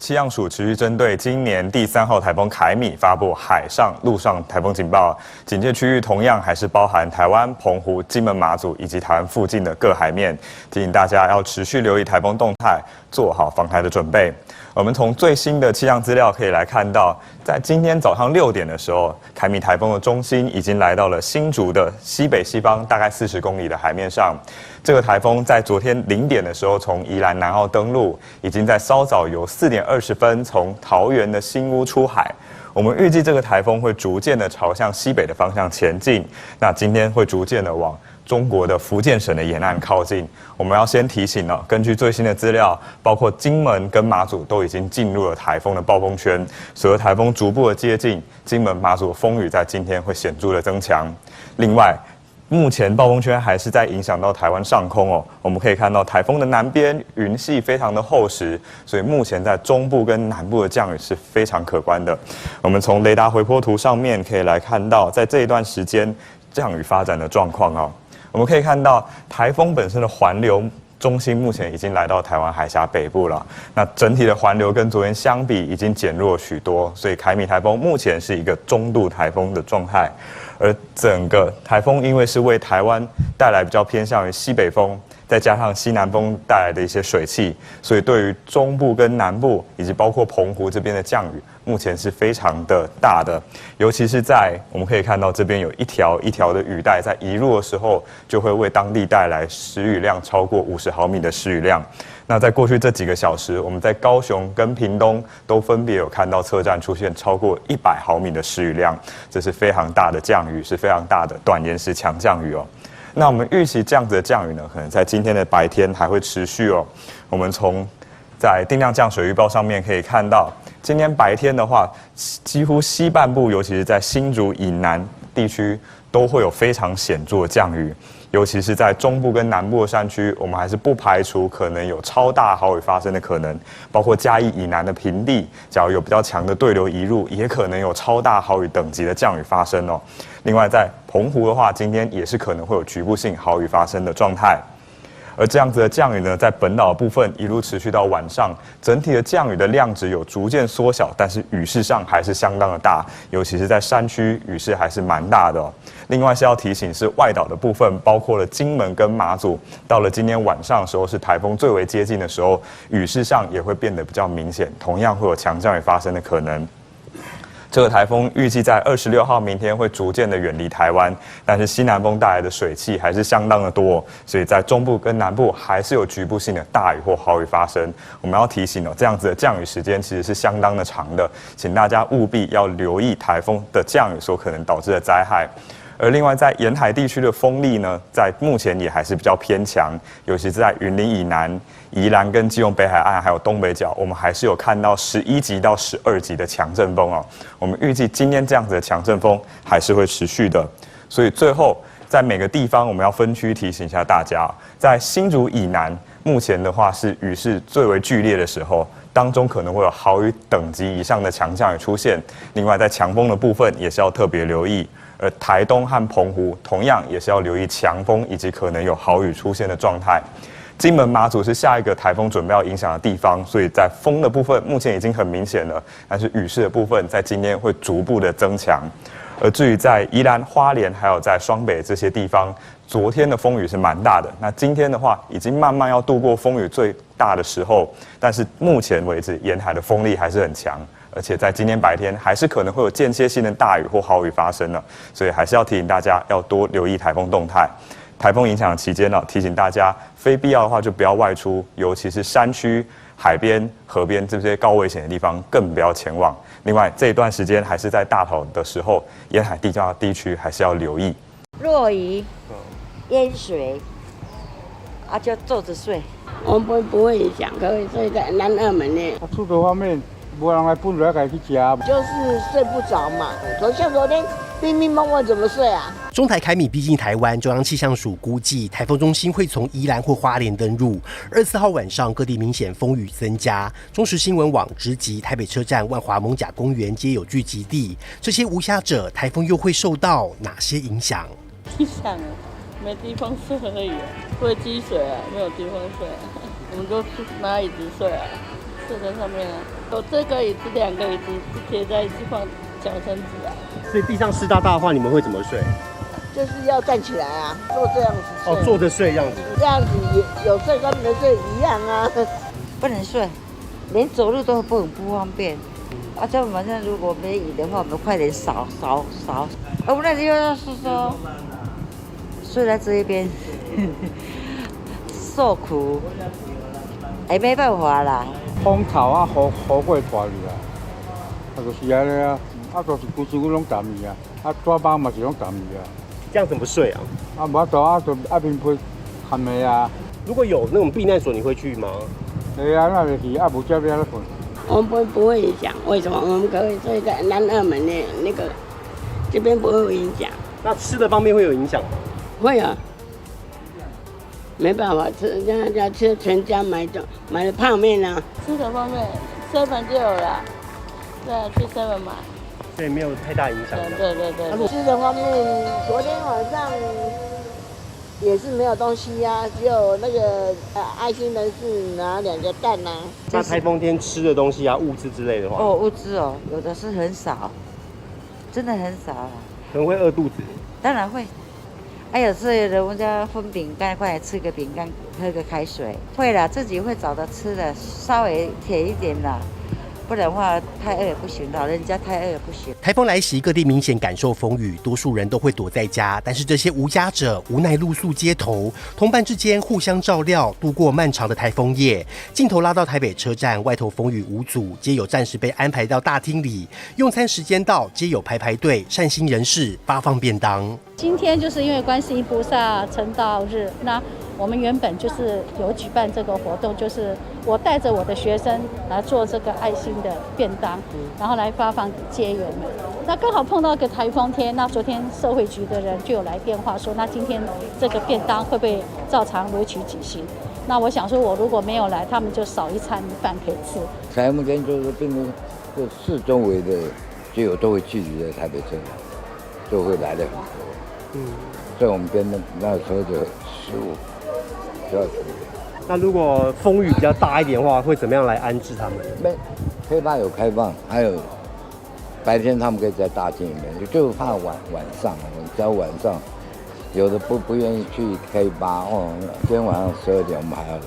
气象署持续针对今年第3号台风凯米发布海上、陆上台风警报，警戒区域同样还是包含台湾、澎湖、金门、马祖以及台湾附近的各海面，提醒大家要持续留意台风动态，做好防台的准备。我们从最新的气象资料可以来看到，在今天早上6点的时候，凯米台风的中心已经来到了新竹的西北西方大概40公里的海面上。这个台风在昨天0点的时候从宜兰南澳登陆，已经在稍早有4点20分从桃园的新屋出海。我们预计这个台风会逐渐的朝向西北的方向前进，那今天会逐渐的往中国的福建省的沿岸靠近。我们要先提醒了，根据最新的资料，包括金门跟马祖都已经进入了台风的暴风圈。随着台风逐步的接近，金门、马祖的风雨在今天会显著的增强。另外，目前暴风圈还是在影响到台湾上空哦。我们可以看到台风的南边云系非常的厚实，所以目前在中部跟南部的降雨是非常可观的。我们从雷达回波图上面可以来看到，在这一段时间降雨发展的状况哦。我们可以看到台风本身的环流中心目前已经来到台湾海峡北部了。那整体的环流跟昨天相比已经减弱许多，所以凯米台风目前是一个中度台风的状态。而整个台风因为是为台湾带来比较偏向于西北风，再加上西南风带来的一些水汽，所以对于中部跟南部以及包括澎湖这边的降雨，目前是非常的大的。尤其是在我们可以看到这边有一条一条的雨带，在移入的时候就会为当地带来时雨量超过50毫米的时雨量。那在过去这几个小时，我们在高雄跟屏东都分别有看到车站出现超过100毫米的时雨量，这是非常大的降雨，是非常大的短延时强降雨哦。那我们预期这样子的降雨呢，可能在今天的白天还会持续哦。我们从在定量降水预报上面可以看到，今天白天的话，几乎西半部，尤其是在新竹以南地区，都会有非常显著的降雨。尤其是在中部跟南部的山区，我们还是不排除可能有超大豪雨发生的可能，包括嘉义以南的平地，假如有比较强的对流移入，也可能有超大豪雨等级的降雨发生哦。另外，在澎湖的话，今天也是可能会有局部性豪雨发生的状态。而这样子的降雨呢，在本岛的部分一路持续到晚上，整体的降雨的量值有逐渐缩小，但是雨势上还是相当的大，尤其是在山区，雨势还是蛮大的哦。另外是要提醒是外岛的部分，包括了金门跟马祖，到了今天晚上的时候是台风最为接近的时候，雨势上也会变得比较明显，同样会有强降雨发生的可能。这个台风预计在26号明天会逐渐的远离台湾，但是西南风带来的水汽还是相当的多，所以在中部跟南部还是有局部性的大雨或豪雨发生。我们要提醒哦，这样子的降雨时间其实是相当的长的，请大家务必要留意台风的降雨所可能导致的灾害。而另外，在沿海地区的风力呢，在目前也还是比较偏强，尤其是在云林以南、宜兰跟基隆北海岸还有东北角，我们还是有看到11级到12级的强阵风哦。我们预计今天这样子的强阵风还是会持续的，所以最后在每个地方我们要分区提醒一下大家，在新竹以南，目前的话是雨势最为剧烈的时候。当中可能会有豪雨等级以上的强降雨出现，另外在强风的部分也是要特别留意。而台东和澎湖同样也是要留意强风以及可能有豪雨出现的状态。金门、马祖是下一个台风准备要影响的地方，所以在风的部分目前已经很明显了，但是雨势的部分在今天会逐步的增强。而至于在宜兰、花莲还有在双北这些地方，昨天的风雨是蛮大的。那今天的话，已经慢慢要度过风雨最大的时候，但是目前为止，沿海的风力还是很强，而且在今天白天还是可能会有间歇性的大雨或豪雨发生了，所以还是要提醒大家要多留意台风动态。台风影响期间呢，提醒大家非必要的话就不要外出，尤其是山区、海边、河边这些高危险的地方更不要前往。另外，这一段时间还是在大潮的时候，沿海地区还是要留意。落雨、淹水，就坐着睡。我们不会影响，可以睡在南二门呢。出国方面，没人来分来去吃。就是睡不着嘛，像昨天迷迷蒙蒙怎么睡啊？中台凯米逼近台湾，中央气象署估计台风中心会从宜兰或花莲登陆。24号晚上各地明显风雨增加，中时新闻网直击台北车站、万华艋舺公园皆有聚集地。这些无暇者，台风又会受到哪些影响？地上没地方睡而已，会积水啊，没有地方睡啊，我们就拿椅子睡啊，睡在上面啊。有这个椅子2个椅子贴在一起放脚绳子啊。所以地上湿哒哒的话，你们会怎么睡？就是要站起来啊，坐这样子睡。哦，坐着睡这样子。这样子有睡跟没睡一样啊。不能睡，连走路都不方便。啊，这晚上如果没雨的话，我们快点扫。我们那里又要说睡在这一边，受苦，也没办法啦。风头啊，雨过大去啊，啊就是安尼啊，啊就是规身躯拢湿去啊，啊纸板嘛是拢湿去啊，这样怎么睡啊？啊无法度啊，就一边被含的啊。如果有那种避难所，你会去吗？会啊，那就去啊，无遮要咧困。我们不会影响，为什么？我们可以睡在南二门的那个，这边不会影响。那吃的方面会有影响吗？会啊，没办法吃，人家吃全家买的泡面啊。吃的方面，7就有了，对，去7买。所以没有太大影响。对。吃的方面，昨天晚上也是没有东西呀、只有那个爱心人士拿2个蛋呐、那台风天吃的东西啊，物资之类的话，哦，物资哦，有的是很少，真的很少啊。可能会饿肚子。当然会。还有时候人家分饼干，快来吃个饼干，喝个开水。会啦，自己会找着吃的，稍微甜一点啦。不然的话太饿也不行，老人家太饿也不行。台风来袭，各地明显感受风雨，多数人都会躲在家，但是这些无家者无奈露宿街头，同伴之间互相照料，度过漫长的台风夜。镜头拉到台北车站，外头风雨无阻，街友暂时被安排到大厅里，用餐时间到，街友排队，善心人士发放便当。今天就是因为观世音菩萨成道日，那我们原本就是有举办这个活动，就是我带着我的学生来做这个爱心的便当，然后来发放给街友们。那刚好碰到一个台风天，那昨天社会局的人就有来电话说，那今天这个便当会不会照常如期举行？那我想说，我如果没有来，他们就少一餐饭可以吃。台风天就是变成这市周围的街友都会聚集在台北车站，就会来的很多。在我们边那时候的15、12。那如果风雨比较大一点的话，会怎么样来安置他们？K吧有开放，还有白天他们可以在大厅里面，就怕晚上，只要晚上有的不愿意去 K 吧哦，今天晚上12点我们还要来。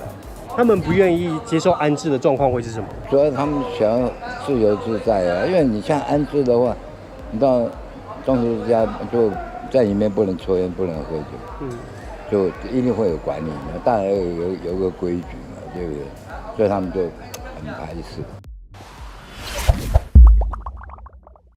他们不愿意接受安置的状况会是什么？主要他们想要自由自在啊，因为你像安置的话，你到中途家就在里面不能抽烟，不能喝酒，就一定会有管理嘛，当然有个规矩嘛，对不对？所以他们就很排斥。